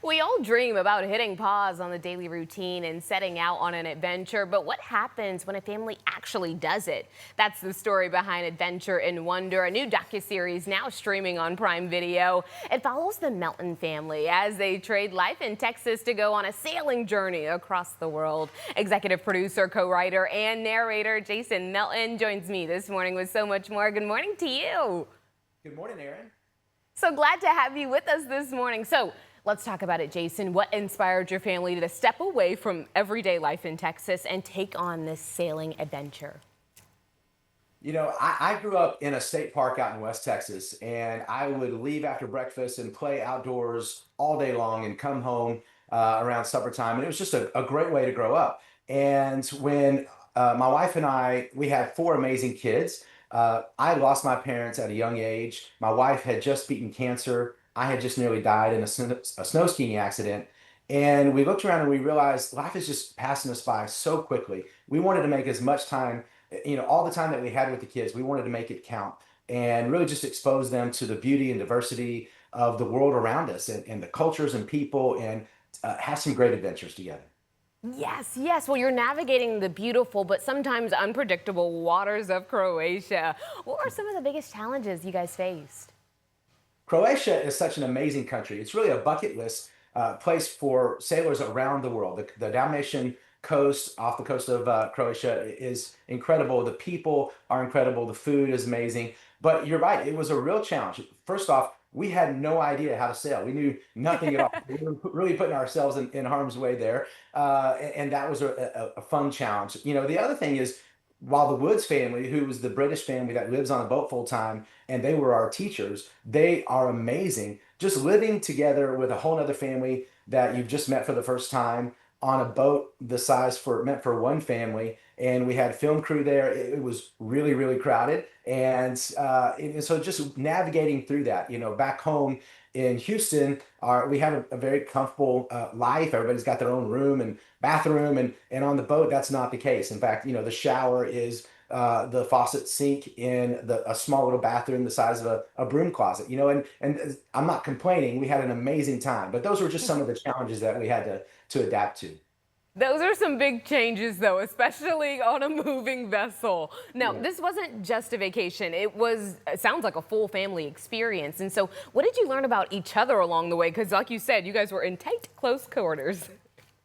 We all dream about hitting pause on the daily routine and setting out on an adventure, but what happens when a family actually does it? That's the story behind Adventure in Wonder, a new docuseries now streaming on Prime Video. It follows the Melton family as they trade life in Texas to go on a sailing journey across the world. Executive producer, co-writer, and narrator Jason Melton joins me this morning with so much more. Good morning to you. Good morning, Aaron. So glad to have you with us this morning. So let's talk about it, Jason. What inspired your family to step away from everyday life in Texas and take on this sailing adventure? I grew up in a state park out in West Texas, and I would leave after breakfast and play outdoors all day long and come home around supper time. And it was just a great way to grow up. And when my wife and we had four amazing kids. I lost my parents at a young age. My wife had just beaten cancer. I had just nearly died in a snow skiing accident. And we looked around and we realized life is just passing us by so quickly. We wanted to make as much time, all the time that we had with the kids, we wanted to make it count and really just expose them to the beauty and diversity of the world around us and the cultures and people and have some great adventures together. Yes, yes. Well, you're navigating the beautiful but sometimes unpredictable waters of Croatia. What were some of the biggest challenges you guys faced? Croatia is such an amazing country. It's really a bucket list place for sailors around the world. The Dalmatian coast, off the coast of Croatia, is incredible. The people are incredible. The food is amazing. But you're right, it was a real challenge. First off, we had no idea how to sail. We knew nothing at all. We were really putting ourselves in harm's way there. And that was a fun challenge. The other thing is, while the Woods family, who was the British family that lives on a boat full time, and they were our teachers, they are amazing. Just living together with a whole other family that you've just met for the first time on a boat the size for meant for one family, and we had film crew there. It was really, really crowded, and so just navigating through that. Back home in Houston, we have a very comfortable life. Everybody's got their own room and bathroom, and on the boat, that's not the case. In fact, the shower is the faucet sink in a small little bathroom the size of a broom closet. And I'm not complaining. We had an amazing time, but those were just some of the challenges that we had to adapt to. Those are some big changes, though, especially on a moving vessel. Now, Yeah. this wasn't just a vacation. It sounds like a full family experience. And so, what did you learn about each other along the way? Because, like you said, you guys were in tight, close quarters.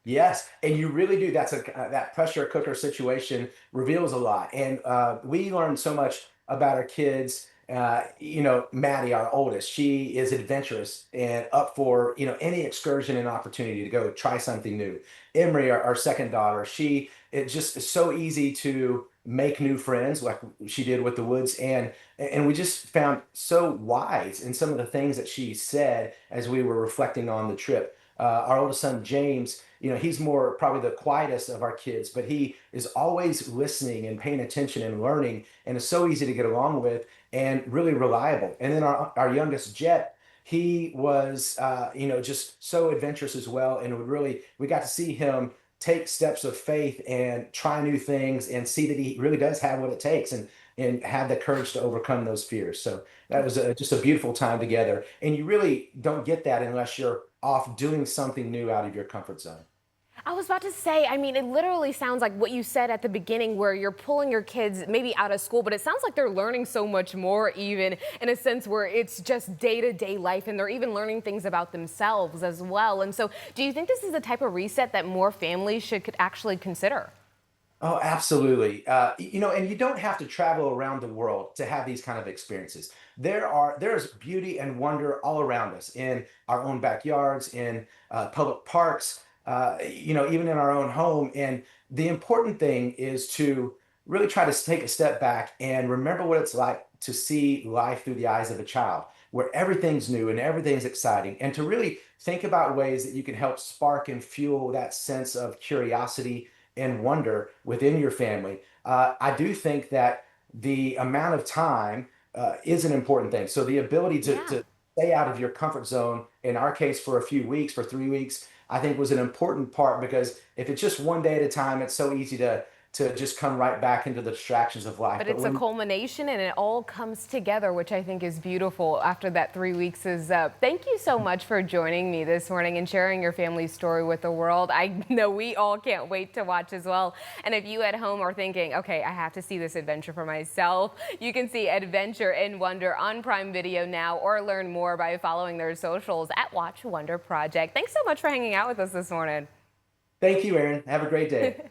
Yes, and you really do. That pressure cooker situation reveals a lot, and we learned so much about our kids. Maddie, our oldest, she is adventurous and up for any excursion and opportunity to go try something new. Emery, our second daughter, she it just is so easy to make new friends like she did with the Woods, and we just found so wise in some of the things that she said as we were reflecting on the trip. Our oldest son, James, he's more probably the quietest of our kids, but he is always listening and paying attention and learning and is so easy to get along with and really reliable. And then our youngest, Jet, he was, just so adventurous as well. And we got to see him take steps of faith and try new things and see that he really does have what it takes and have the courage to overcome those fears. So that was just a beautiful time together. And you really don't get that unless you're off doing something new out of your comfort zone. I was about to say, I mean, it literally sounds like what you said at the beginning, where you're pulling your kids maybe out of school, but it sounds like they're learning so much more, even in a sense where it's just day to day life, and they're even learning things about themselves as well. And so, do you think this is the type of reset that more families should could actually consider? Oh, absolutely. And you don't have to travel around the world to have these kind of experiences. There's beauty and wonder all around us in our own backyards, in public parks, even in our own home. And the important thing is to really try to take a step back and remember what it's like to see life through the eyes of a child, where everything's new and everything's exciting, and to really think about ways that you can help spark and fuel that sense of curiosity and wonder within your family. I do think that the amount of time is an important thing. So the ability Yeah. to stay out of your comfort zone, in our case, for a few weeks, for 3 weeks, I think was an important part because if it's just one day at a time, it's so easy to to just come right back into the distractions of life. But But it's a when culmination and it all comes together, which I think is beautiful after that 3 weeks is up. Thank you so much for joining me this morning and sharing your family story with the world. I know we all can't wait to watch as well. And if you at home are thinking, okay, I have to see this adventure for myself, you can see Adventure in Wonder on Prime Video now, or learn more by following their socials at Watch Wonder Project. Thanks so much for hanging out with us this morning. Thank you, Erin. Have a great day.